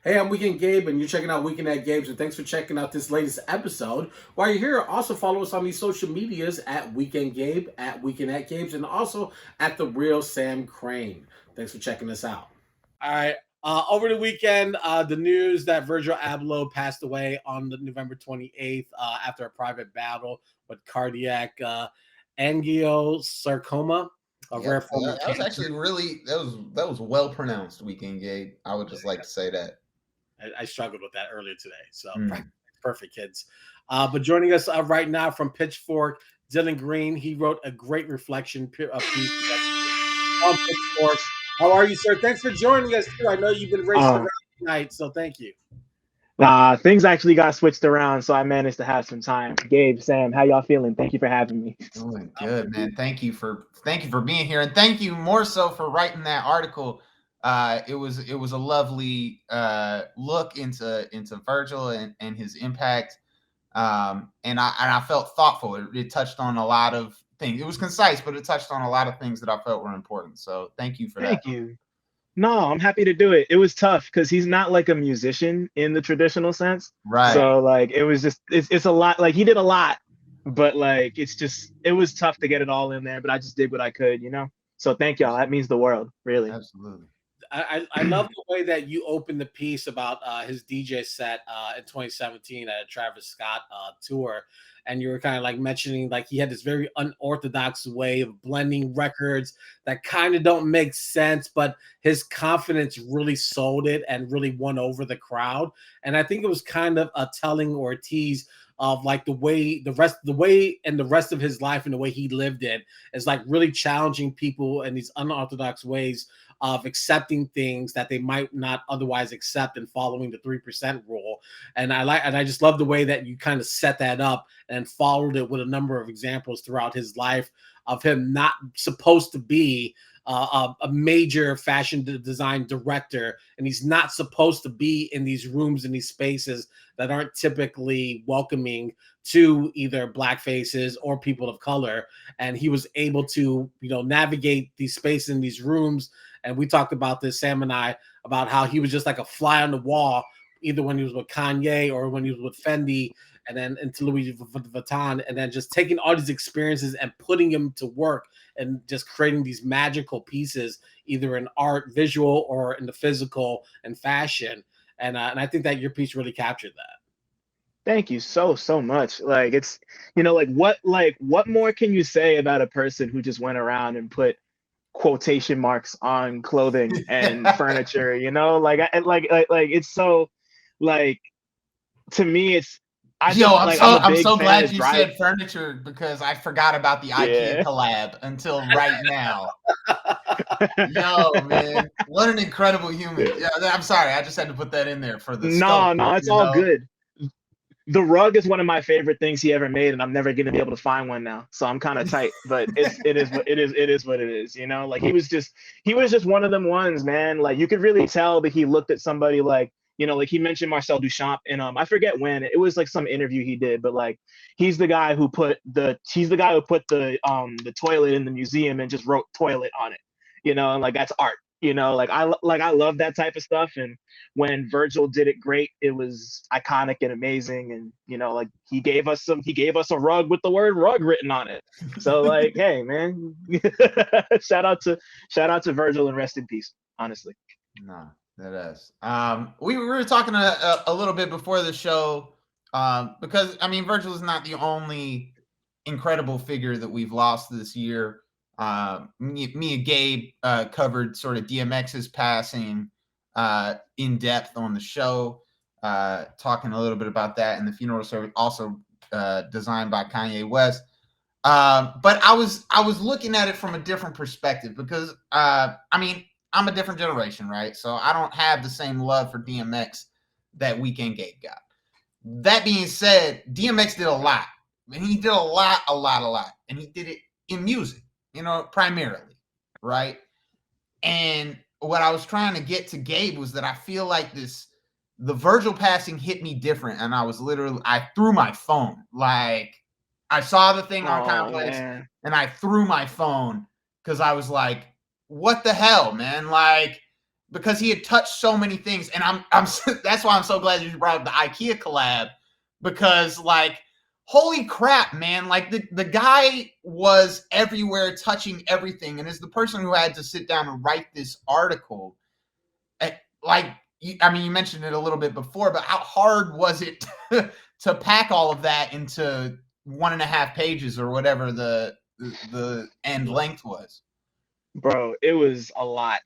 Hey, I'm Weekend Gabe, and you're checking out Weekend at Gabe's, and thanks for checking out this latest episode. While you're here, also follow us on these social medias at Weekend Gabe, at Weekend at Gabe's, and also at The Real Sam Crane. Thanks for checking us out. All right. Over the weekend, the news that Virgil Abloh passed away on the November 28th after a private battle with cardiac angiosarcoma, a rare Yep, form of that was cancer. actually really that was well pronounced, Weekend Gabe. I would just like to say that. I struggled with that earlier today. So Mm. perfect, kids. But joining us right now from Pitchfork, Dylan Green. He wrote a great reflection piece on Pitchfork. How are you, sir? Thanks for joining us too. I know you've been racing Uh, around tonight, so thank you. Things actually got switched around, so I managed to have some time. Gabe, Sam, how y'all feeling? Thank you for having me. Doing good, man. Thank you for being here, and thank you more so for writing that article. It was a lovely look into Virgil and his impact. And I felt thoughtful. It touched on a lot of things. It was concise, but it touched on a lot of things that I felt were important. So thank you for that. Thank you. No, I'm happy to do it. It was tough because he's not like a musician in the traditional sense. Right. So like it was just it's a lot. Like he did a lot, but like it was tough to get it all in there. But I just did what I could. So thank y'all. That means the world, really. Absolutely. I love the way that you opened the piece about his DJ set in 2017 at a Travis Scott tour, and you were kind of like mentioning like he had this very unorthodox way of blending records that kind of don't make sense, but his confidence really sold it and really won over the crowd. And I think it was kind of a telling or a tease of like the way and the rest of his life and the way he lived it is like really challenging people in these unorthodox ways of accepting things that they might not otherwise accept and following the 3% rule. And I just love the way that you kind of set that up and followed it with a number of examples throughout his life of him not supposed to be a major fashion design director, and he's not supposed to be in these rooms, in these spaces that aren't typically welcoming to either black faces or people of color. And he was able to, navigate these spaces in these rooms. And we talked about this, Sam and I, about how he was just like a fly on the wall, either when he was with Kanye or when he was with Fendi, and then into Louis Vuitton, and then just taking all these experiences and putting them to work and just creating these magical pieces, either in art, visual, or in the physical and fashion. And I think that your piece really captured that. Thank you so much. Like it's what more can you say about a person who just went around and put quotation marks on clothing and furniture, like it's so like to me it's I Yo, just I'm like so I'm a I'm big so fan glad of you drive. said furniture because I forgot about the IKEA Yeah. collab until right now. Yo, man, what an incredible human. Yeah, I'm sorry, I just had to put that in there for the scope, No, it's you all know? good. The rug is one of my favorite things he ever made, and I'm never gonna be able to find one now. So I'm kind of tight, but it is what it is. Like he was just one of them ones, man. Like you could really tell that he looked at somebody like like he mentioned Marcel Duchamp, and I forget when it was like some interview he did, but like he's the guy who put the toilet in the museum and just wrote toilet on it, and like that's art. Like I love that type of stuff, and when Virgil did it great, it was iconic and amazing. And like he gave us a rug with the word rug written on it. So like, hey man, shout out to Virgil and rest in peace. Honestly. No, that is. We were talking a little bit before the show, because I mean, Virgil is not the only incredible figure that we've lost this year. Me and Gabe covered sort of DMX's passing in depth on the show, talking a little bit about that, and the funeral service also designed by Kanye West. But I was looking at it from a different perspective because I mean, I'm a different generation, right? So I don't have the same love for DMX that Weekend Gabe got. That being said, DMX did a lot. And he did a lot. And he did it in music, primarily, right? And what I was trying to get to Gabe was that I feel like the Virgil passing hit me different. And I threw my phone. Like, I saw the thing on Complex and I threw my phone because I was like, what the hell, man? Like, because he had touched so many things. And I'm that's why I'm so glad you brought up the IKEA collab, because like, holy crap, man. Like the guy was everywhere touching everything. And as the person who had to sit down and write this article, like, I mean, you mentioned it a little bit before, but how hard was it to pack all of that into 1.5 pages or whatever the end length was? Bro, it was a lot,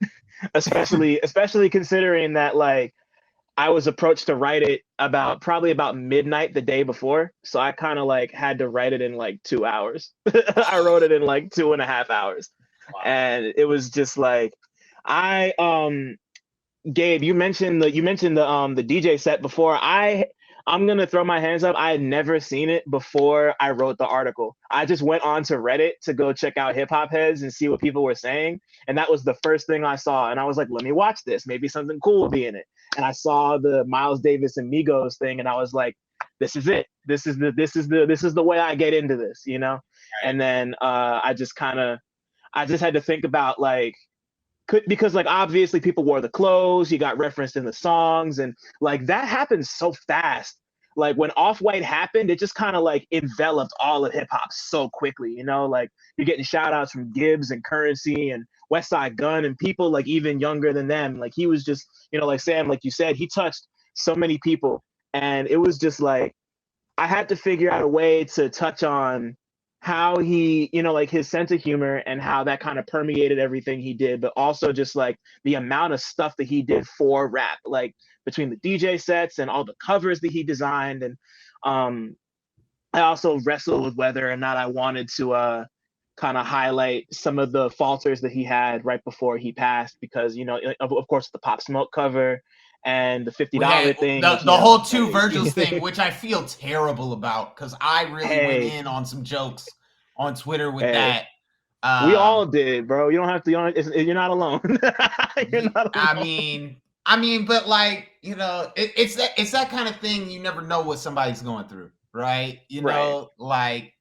especially considering that like I was approached to write it probably about midnight the day before, so I kind of like had to write it in like 2 hours. I wrote it in like 2.5 hours, Wow. and it was just like Gabe, you mentioned the DJ set before. I'm gonna throw my hands up. I had never seen it before I wrote the article. I just went on to Reddit to go check out hip hop heads and see what people were saying, and that was the first thing I saw. And I was like, let me watch this. Maybe something cool will be in it. And I saw the Miles Davis and Migos thing, and I was like, this is it. This is the way I get into this, you know. Right. And then I just had to think about like, because like obviously people wore the clothes, you got referenced in the songs, and like that happened so fast. Like when Off-White happened, it just kind of like enveloped all of hip hop so quickly, you know. Like you're getting shout outs from Gibbs and Currency and West Side Gun and people like even younger than them. Like he was just, you know, like Sam, like you said, he touched so many people, and it was just like I had to figure out a way to touch on how he, you know, like his sense of humor and how that kind of permeated everything he did, but also just like the amount of stuff that he did for rap, like between the DJ sets and all the covers that he designed. And I also wrestled with whether or not I wanted to kind of highlight some of the falters that he had right before he passed, because, you know, of course, the Pop Smoke cover and the $50 thing. The whole two Virgils thing, which I feel terrible about, because I really went in on some jokes on Twitter with that. We all did, bro. You don't have to. You're not alone. You're not alone. I mean, but like, you know, it's that kind of thing. You never know what somebody's going through, right? You know, like,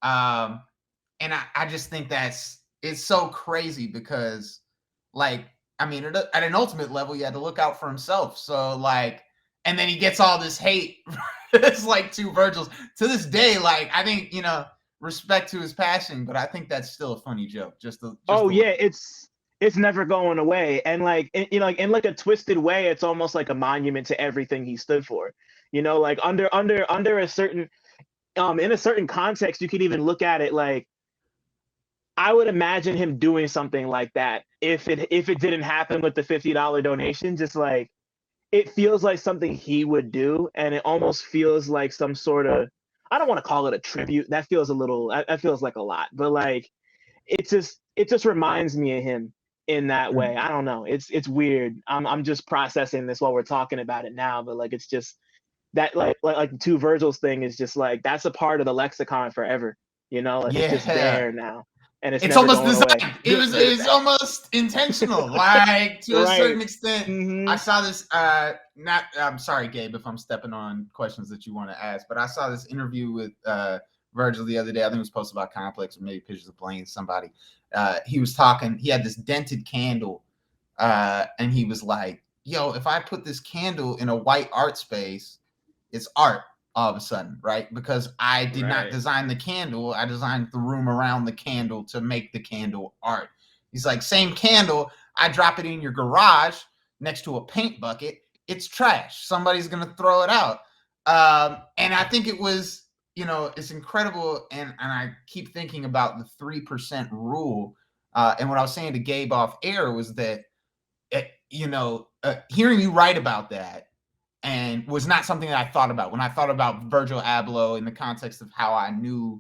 and I just think it's so crazy because, like, I mean, at an ultimate level, you had to look out for himself. So like, and then he gets all this hate. It's like two Virgils to this day. Like, I think, you know, respect to his passion, but I think that's still a funny joke. It's never going away. And like, you know, like in like a twisted way, it's almost like a monument to everything he stood for. You know, like under a certain, in a certain context, you could even look at it like, I would imagine him doing something like that if it didn't happen with the $50 donation. Just like, it feels like something he would do, and it almost feels like some sort of, I don't want to call it a tribute. That feels like a lot, but like it just reminds me of him in that way. I don't know. It's weird. I'm just processing this while we're talking about it now, but like it's just that like the two Virgils thing is just like that's a part of the lexicon forever. You know, like it's just there now. And it's almost designed. It was almost intentional, like to a certain extent. Mm-hmm. I saw this. I'm sorry, Gabe, if I'm stepping on questions that you want to ask, but I saw this interview with Virgil the other day. I think it was posted about Complex or maybe Pictures of Blaine. Somebody. He was talking. He had this dented candle, and he was like, "Yo, if I put this candle in a white art space, it's art." All of a sudden, right? Because I did not design the candle. I designed the room around the candle to make the candle art. He's like, same candle. I drop it in your garage next to a paint bucket. It's trash. Somebody's going to throw it out. And I think it was, you know, it's incredible. And I keep thinking about the 3% rule. And what I was saying to Gabe off air was that, you know, hearing you write about that, and was not something that I thought about. When I thought about Virgil Abloh in the context of how I knew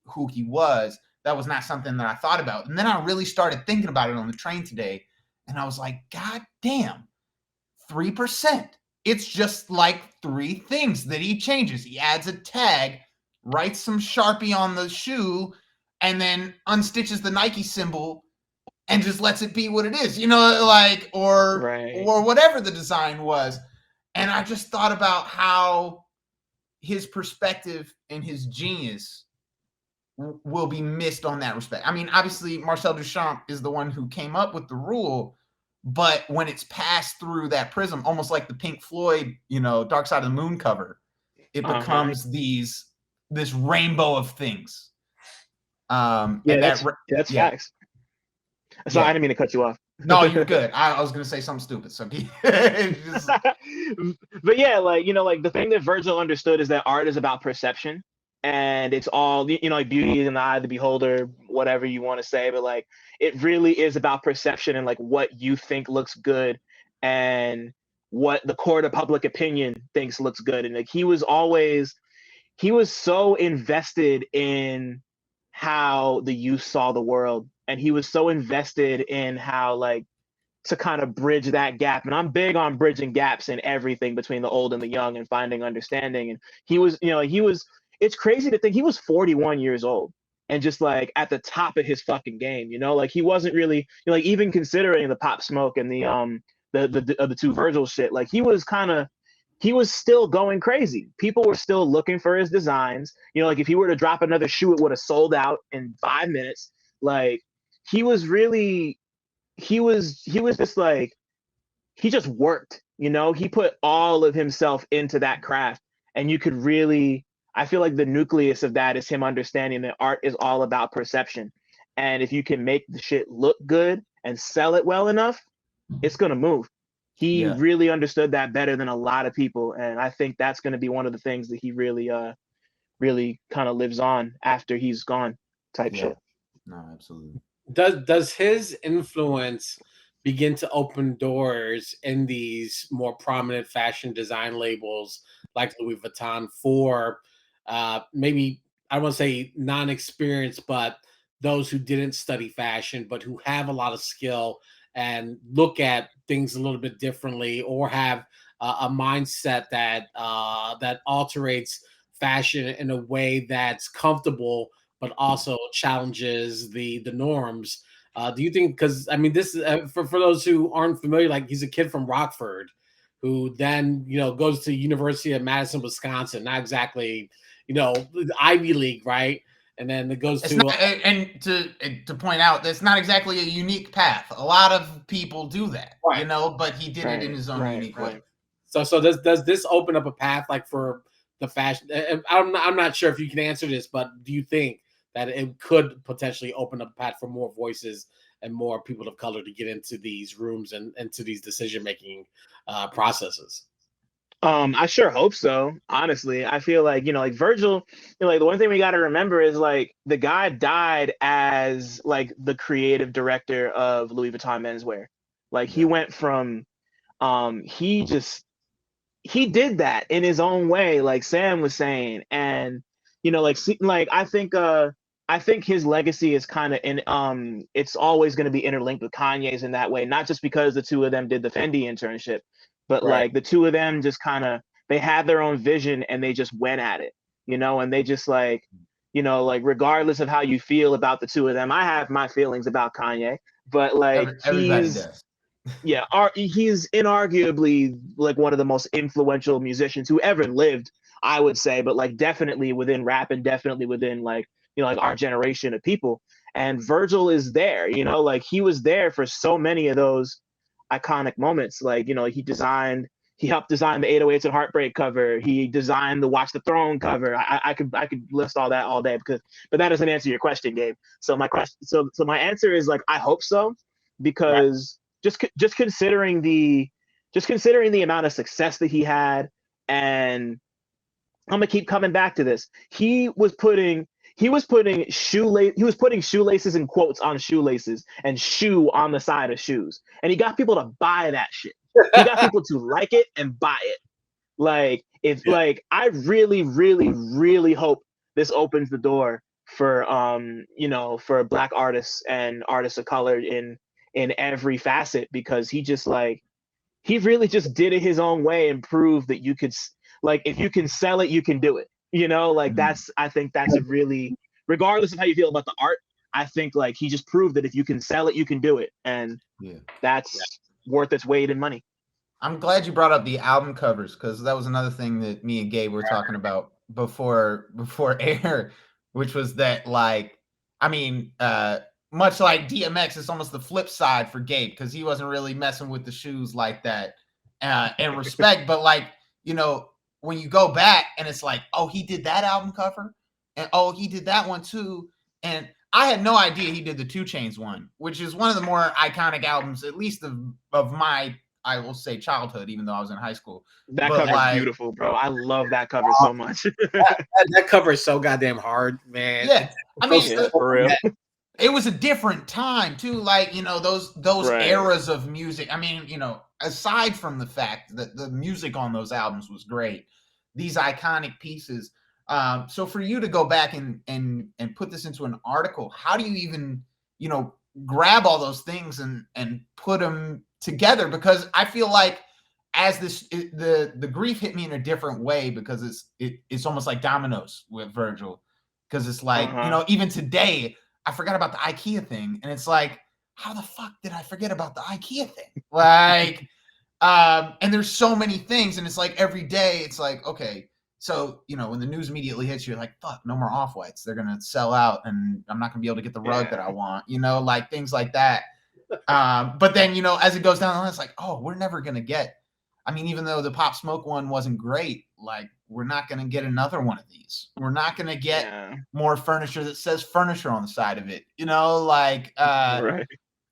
who he was, that was not something that I thought about. And then I really started thinking about it on the train today. And I was like, God damn, 3%. It's just like 3 things that he changes. He adds a tag, writes some Sharpie on the shoe, and then unstitches the Nike symbol and just lets it be what it is, you know, like, or whatever the design was. And I just thought about how his perspective and his genius will be missed on that respect. I mean, obviously, Marcel Duchamp is the one who came up with the rule, but when it's passed through that prism, almost like the Pink Floyd, Dark Side of the Moon cover, it becomes this rainbow of things. Yeah, and that's facts. So I didn't mean to cut you off. No, you're good. I was gonna say something stupid. So but yeah, like like the thing that Virgil understood is that art is about perception, and it's all like beauty is in the eye of the beholder, whatever you want to say, but like it really is about perception and like what you think looks good and what the court of public opinion thinks looks good. And like he was so invested in how the youth saw the world, and he was so invested in how like to kind of bridge that gap. And I'm big on bridging gaps in everything between the old and the young and finding understanding. And it's crazy to think he was 41 years old and just like at the top of his fucking game, like he wasn't really like even considering the Pop Smoke and the two Virgil shit, like he was still going crazy. People were still looking for his designs. Like if he were to drop another shoe, it would have sold out in 5 minutes. Like he was just like, he just worked, he put all of himself into that craft. And you could really, I feel like the nucleus of that is him understanding that art is all about perception. And if you can make the shit look good and sell it well enough, it's going to move. He really understood that better than a lot of people. And I think that's going to be one of the things that he really, really kind of lives on after he's gone type shit. No, absolutely. Does his influence begin to open doors in these more prominent fashion design labels like Louis Vuitton for maybe, I won't say non-experienced, but those who didn't study fashion, but who have a lot of skill and look at things a little bit differently, or have a mindset that that alterates fashion in a way that's comfortable, but also challenges the norms. Do you think? Because I mean, this for those who aren't familiar, like he's a kid from Rockford, who then goes to University of Madison, Wisconsin. Not exactly the Ivy League, right? And then it goes to point out, that's not exactly a unique path. A lot of people do that, right. But he did it in his own unique way. So does this open up a path like for the fashion? I'm not sure if you can answer this, but do you think that it could potentially open up a path for more voices and more people of color to get into these rooms and into these decision-making processes? I sure hope so. Honestly, I feel like, like Virgil, like the one thing we got to remember is like the guy died as like the creative director of Louis Vuitton menswear. Like he went from, he did that in his own way, like Sam was saying. And, like I think his legacy is kind of in, it's always going to be interlinked with Kanye's in that way, not just because the two of them did the Fendi internship, but like the two of them just kind of, they had their own vision and they just went at it, and they just like, like regardless of how you feel about the two of them, I have my feelings about Kanye, but like everybody does. He's inarguably like one of the most influential musicians who ever lived, I would say, but like definitely within rap and definitely within like, like our generation of people. And Virgil is there, like he was there for so many of those iconic moments. Like, he helped design the 808s and Heartbreak cover. He designed the Watch the Throne cover. I could list all that all day but that doesn't answer your question, Gabe. So my answer is like, I hope so, because just considering the amount of success that he had, and I'm gonna keep coming back to this. He was putting shoelaces in quotes on shoelaces and shoe on the side of shoes. And he got people to buy that shit. He got people to like it and buy it. Like, it's like, I really, really, really hope this opens the door for, for Black artists and artists of color in every facet, because he just like, he really just did it his own way and proved that you could, like, if you can sell it, you can do it. Like I think that's a really, regardless of how you feel about the art, I think like he just proved that if you can sell it, you can do it. And that's worth its weight in money. I'm glad you brought up the album covers, because that was another thing that me and Gabe were talking about before air, which was that, like, I mean, much like DMX, it's almost the flip side for Gabe because he wasn't really messing with the shoes like that in respect. But like, you know, when you go back and it's like, oh, he did that album cover, and oh, he did that one too, and I had no idea he did the 2 Chainz one, which is one of the more iconic albums, at least of my, I will say, childhood, even though I was in high school. That But cover's like, beautiful, bro. I love that cover so much. That cover is so goddamn hard, man. yeah, I mean, Yeah, for real. it was a different time too. Like, you know, those Right. eras of music. I mean, you know, aside from the fact that the music on those albums was great, these iconic pieces. So for you to go back and put this into an article, how do you even, you know, grab all those things and put them together? Because I feel like as the grief hit me in a different way, because it's almost like dominoes with Virgil, because it's like, you know, even today I forgot about the IKEA thing, and it's like, how the fuck did I forget about the IKEA thing? Like, and there's so many things, and it's like every day it's like, okay, so, you know, when the news immediately hits you, you're like, fuck, no more Off-Whites. They're going to sell out and I'm not going to be able to get the rug that I want, you know, like things like that. But then, you know, as it goes down the line, it's like, oh, we're never going to get, I mean, even though the Pop Smoke one wasn't great, like, we're not going to get another one of these. We're not going to get more furniture that says furniture on the side of it, you know, like, Right.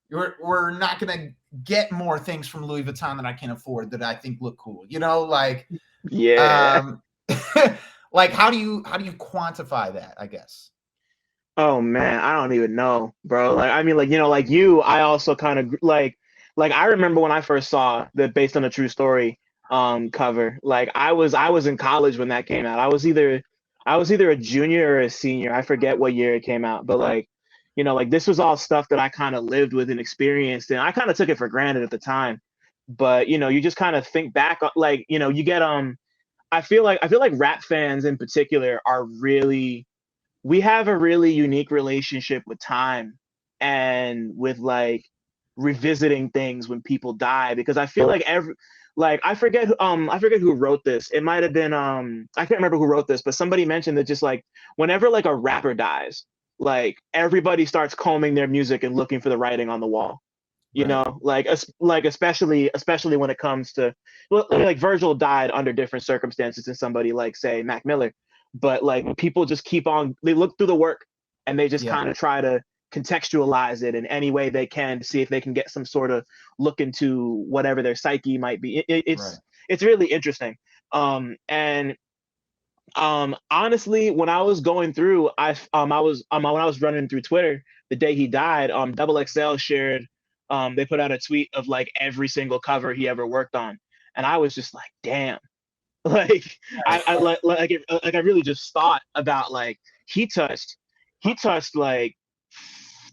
we're not going to get more things from Louis Vuitton that I can afford that I think look cool, you know, like, Yeah. like how do you quantify that, I guess? Oh man, I don't even know, bro. Like, I mean, like, you know, like you, I also kind of like I remember when I first saw the Based on a True Story cover. Like, I was in college when that came out. I was either a junior or a senior. I forget what year it came out, but like, you know, like this was all stuff that I kind of lived with and experienced, and I kind of took it for granted at the time. But you know, you just kind of think back, like, you know, you get I feel like rap fans in particular are really, we have a really unique relationship with time and with like revisiting things when people die, because I feel like I forget who wrote this. It might have been I can't remember who wrote this, but somebody mentioned that just like whenever like a rapper dies, like everybody starts combing their music and looking for the writing on the wall. You know, like especially when it comes to, well, like Virgil died under different circumstances than somebody like, say, Mac Miller, but like people just keep on, they look through the work and they just kind of try to contextualize it in any way they can to see if they can get some sort of look into whatever their psyche might be. It's really interesting. And honestly, when I was going through, when I was running through Twitter the day he died, Double XL shared, they put out a tweet of like every single cover he ever worked on, and I was just like, damn, like I really just thought about like he touched like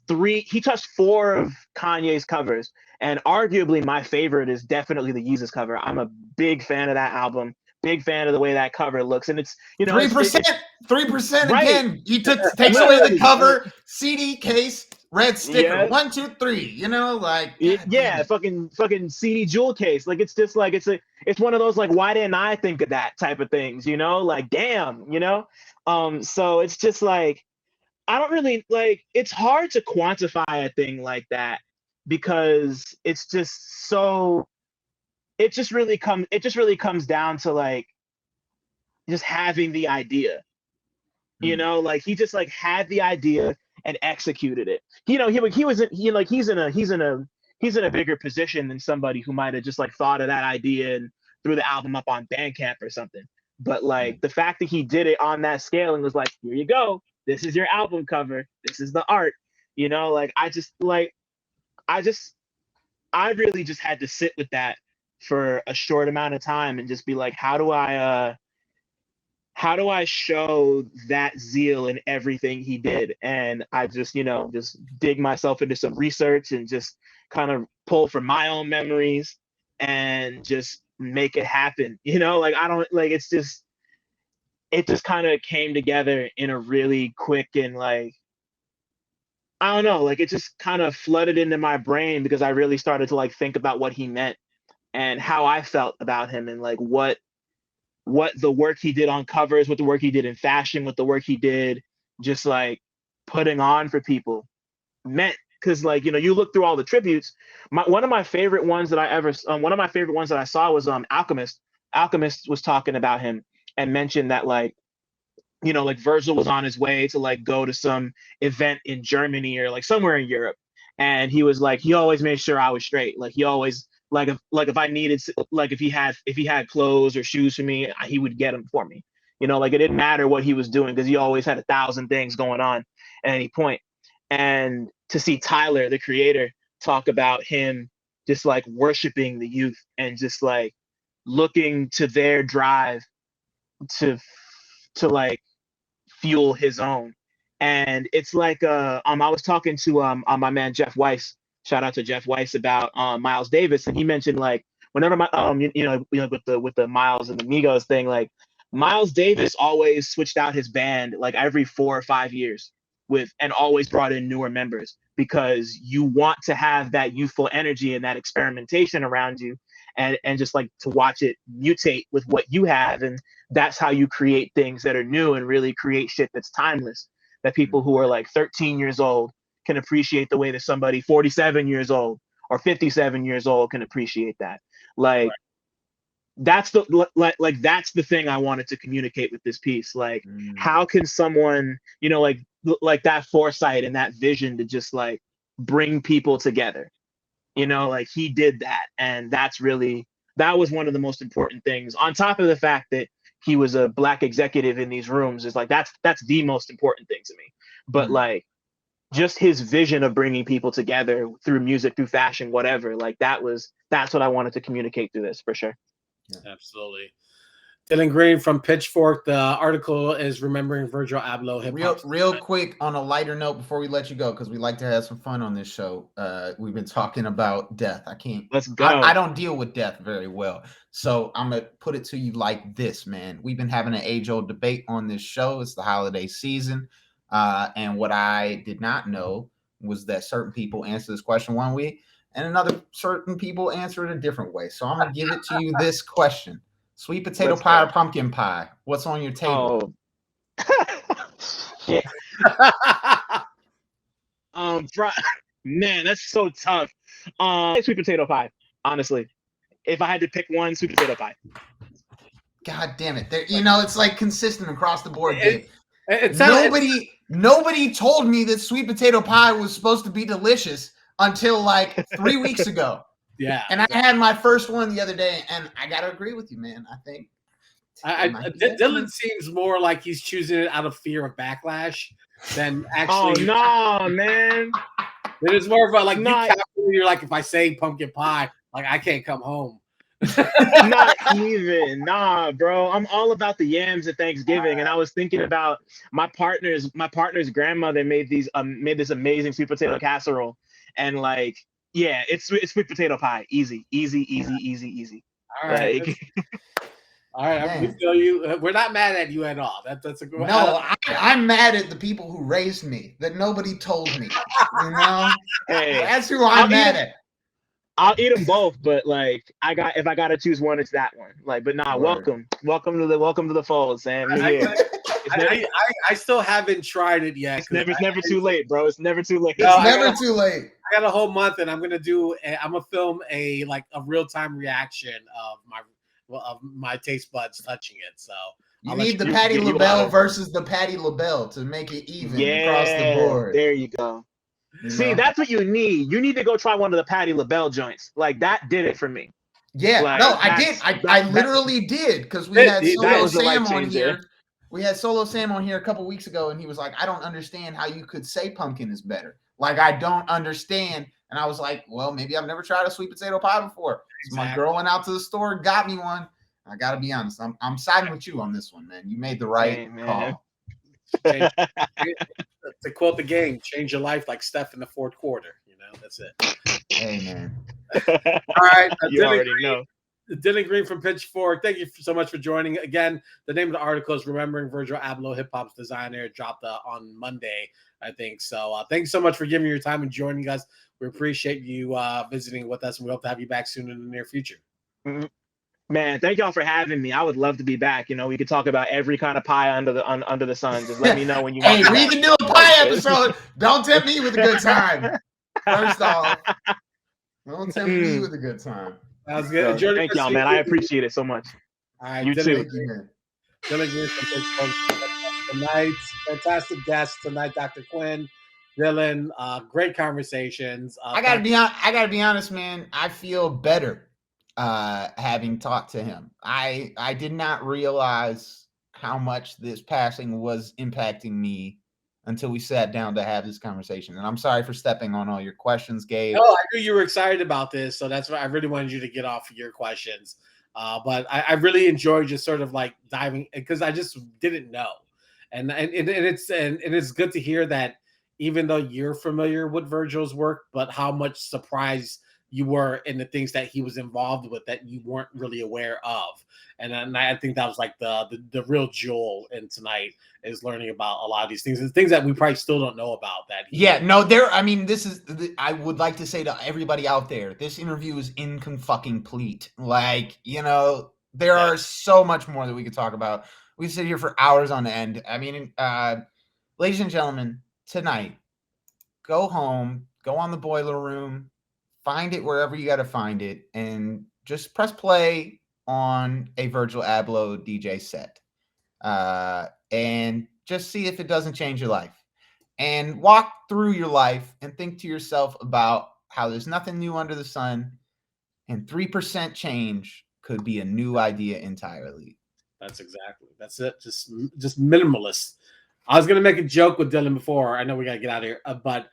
he touched 4 of Kanye's covers, and arguably my favorite is definitely the Yeezus cover. I'm a big fan of that album. Big fan of the way that cover looks, and it's, you know, 3%, 3% again. He takes Literally. away the cover, CD case, red sticker, 1, 2, 3. You know, like fucking CD jewel case. Like, it's just like it's one of those like, why didn't I think of that type of things? You know, like, damn, you know. So it's just like, I don't really like. It's hard to quantify a thing like that because it's just so. It just really comes down to like just having the idea, you know, like he just like had the idea and executed it. You know, he's in a bigger position than somebody who might have just like thought of that idea and threw the album up on Bandcamp or something. But like the fact that he did it on that scale and was like, here you go, this is your album cover, this is the art, you know, like I really just had to sit with that for a short amount of time and just be like, how do I show that zeal in everything he did? And I just, you know, just dig myself into some research and just kind of pull from my own memories and just make it happen. You know, like I don't like, it just kind of came together in a really quick and like, I don't know, like it just kind of flooded into my brain because I really started to like think about what he meant and how I felt about him and like what the work he did on covers, what the work he did in fashion, what the work he did just like putting on for people. meant. Because like, you know, you look through all the tributes. One of my favorite ones that I saw was Alchemist. Alchemist was talking about him and mentioned that, like, you know, like Virgil was on his way to like go to some event in Germany or like somewhere in Europe, and he was like, he always made sure I was straight. Like he always, if I needed, like if he had clothes or shoes for me, he would get them for me. You know, like it didn't matter what he was doing because he always had 1,000 things going on at any point. And to see Tyler, the creator, talk about him just like worshiping the youth and just like looking to their drive to like fuel his own. And it's like I was talking to my man Jeff Weiss, shout out to Jeff Weiss, about Miles Davis, and he mentioned like whenever my with the Miles and the Migos thing, like Miles Davis always switched out his band like every 4 or 5 years and always brought in newer members because you want to have that youthful energy and that experimentation around you, and just like to watch it mutate with what you have. And that's how you create things that are new and really create shit that's timeless, that people who are like 13 years old can appreciate the way that somebody 47 years old or 57 years old can appreciate that. Like, that's that's the thing I wanted to communicate with this piece. Like, how can someone, you know, like that foresight and that vision to just like bring people together, you know, like he did that. And that was one of the most important things, on top of the fact that he was a Black executive in these rooms, is like, that's the most important thing to me. But like, just his vision of bringing people together through music, through fashion, whatever, like that's what I wanted to communicate through this, for sure. Yeah. Absolutely. Dylan Green from Pitchfork. The article is Remembering Virgil Abloh. Real quick, on a lighter note before we let you go, because we like to have some fun on this show. We've been talking about death. Let's go. I don't deal with death very well, so I'm gonna put it to you like this, man. We've been having an age-old debate on this show. It's the holiday season, and what I did not know was that certain people answer this question one way, and another certain people answer it a different way. So I'm gonna give it to you this question. Sweet potato pie or pumpkin pie? What's on your table? Shit. Man, that's so tough. Sweet potato pie, honestly. If I had to pick one, sweet potato pie. God damn it. You know, it's like consistent across the board. Nobody told me that sweet potato pie was supposed to be delicious until like 3 weeks ago. Yeah. And I had my first one the other day, and I got to agree with you, man. I think Dylan seems more like he's choosing it out of fear of backlash than actually. Oh, no, man. It is more of a, like, you're like, if I say pumpkin pie, like, I can't come home. Not even. Nah, bro. I'm all about the yams at Thanksgiving. And I was thinking about my partner's grandmother made this amazing sweet potato casserole. And like, yeah, it's sweet potato pie. Easy. All right. Like, all right. We feel you. We're not mad at you at all. That's a good. No, I'm mad at the people who raised me that nobody told me. You know, hey, that's who I'm mad at. I'll eat them both, but like, if I gotta choose one, it's that one. Like, but nah, welcome to the fold, Sam. I still haven't tried it yet. It's never too late, bro. It's never too late. It's never too late. I got a whole month, and I'm gonna film a real-time reaction of my taste buds touching it. So you need the Patti LaBelle versus the Patti LaBelle to make it even across the board. There you go. See, that's what you need. You need to go try one of the Patti LaBelle joints. Like, that did it for me. Yeah, like, no, I did. I literally did, because we had Solo Sam on here. We had Solo Sam on here a couple weeks ago, and he was like, I don't understand how you could say pumpkin is better. Like, I don't understand. And I was like, well, maybe I've never tried a sweet potato pie before. So my girl went out to the store, got me one. I got to be honest. I'm siding with you on this one, man. You made the right call. To quote the game, change your life like Steph in the fourth quarter. You know, that's it. Hey, man. All right. You already know. Dylan Green from Pitchfork. Thank you so much for joining. Again, the name of the article is Remembering Virgil Abloh, Hip Hop's Designer. It dropped on Monday, I think. So thanks so much for giving your time and joining us. We appreciate you visiting with us, and we hope to have you back soon in the near future. Man, thank y'all for having me. I would love to be back. We could talk about every kind of pie under the sun. Just let me know when you want. Hey, we can do a pie episode. Don't tempt me with a good time. First off, don't tempt me with a good time. That was good. So, thank y'all, man. I appreciate it so much. All right, you too. Dylan tonight, fantastic guest tonight, Dr. Quinn. Dylan, great conversations. I gotta be honest, man. I feel better having talked to him. I did not realize how much this passing was impacting me until we sat down to have this conversation. And I'm sorry for stepping on all your questions, Gabe. No, I knew you were excited about this, so that's why I really wanted you to get off your questions. But I really enjoyed just sort of like diving, because I just didn't know, and it's good to hear that even though you're familiar with Virgil's work, but how much surprise you were in the things that he was involved with that you weren't really aware of. And I think that was like the real jewel in tonight, is learning about a lot of these things and things that we probably still don't know about that. I would like to say to everybody out there, this interview is incomplete. Like, there are so much more that we could talk about. We sit here for hours on end. I mean, ladies and gentlemen, tonight, go home, go on the Boiler Room, find it wherever you got to find it, and just press play on a Virgil Abloh DJ set, and just see if it doesn't change your life, and walk through your life and think to yourself about how there's nothing new under the sun, and 3% change could be a new idea entirely. That's it. Just minimalist. I was gonna make a joke with Dylan before. I know we gotta get out of here, but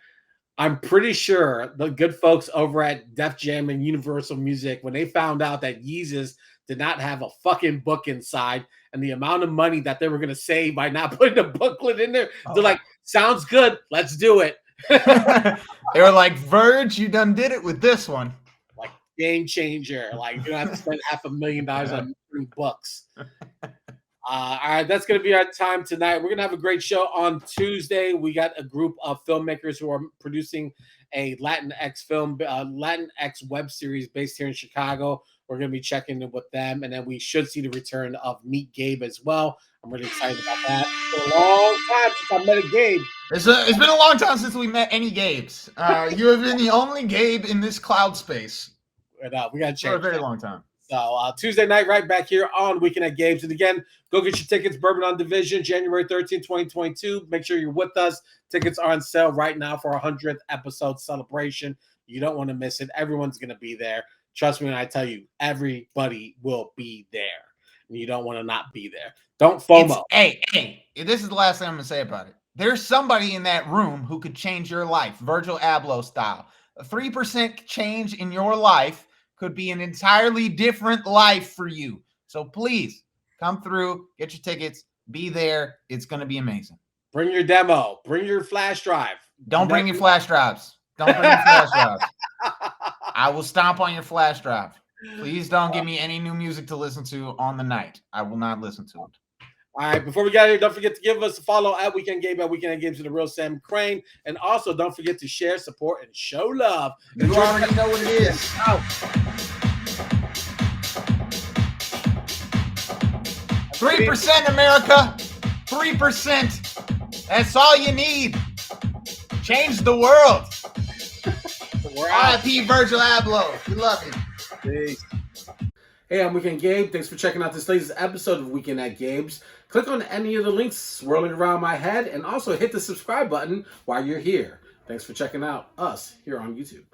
I'm pretty sure the good folks over at Def Jam and Universal Music, when they found out that Yeezus did not have a fucking book inside and the amount of money that they were going to save by not putting a booklet in there, they're like, sounds good. Let's do it. They were like, Verge, you done did it with this one. Like, game changer. Like, you don't have to spend $500,000 on books. All right, that's going to be our time tonight. We're going to have a great show on Tuesday. We got a group of filmmakers who are producing a Latinx web series based here in Chicago. We're going to be checking in with them, and then we should see the return of Meet Gabe as well. I'm really excited about that. It's been a long time since I met a Gabe. It's been a long time since we met any Gabes. You have been the only Gabe in this cloud space. And, we got to change for a very long time. So Tuesday night, right back here on Weekend at Gabe's. And again, go get your tickets. Bourbon on Division, January 13th, 2022. Make sure you're with us. Tickets are on sale right now for our 100th episode celebration. You don't want to miss it. Everyone's going to be there. Trust me when I tell you, everybody will be there. And you don't want to not be there. Don't FOMO. Hey, this is the last thing I'm going to say about it. There's somebody in that room who could change your life, Virgil Abloh style. A 3% change in your life could be an entirely different life for you. So please come through, get your tickets, be there. It's going to be amazing. Bring your demo. Bring your flash drive. Don't bring your flash drives. Don't bring your flash drives. I will stomp on your flash drive. Please don't give me any new music to listen to on the night. I will not listen to it. All right, before we get out of here, don't forget to give us a follow at Weekend Gabe at Weekend at Games to the real Sam Crane. And also, don't forget to share, support, and show love. You already know what it is. Out. 3%, America. 3%. That's all you need. Change the world. R.I.P. Virgil Abloh. We love you. Peace. Hey, I'm Weekend Gabe. Thanks for checking out this latest episode of Weekend at Gabe's. Click on any of the links swirling around my head and also hit the subscribe button while you're here. Thanks for checking out us here on YouTube.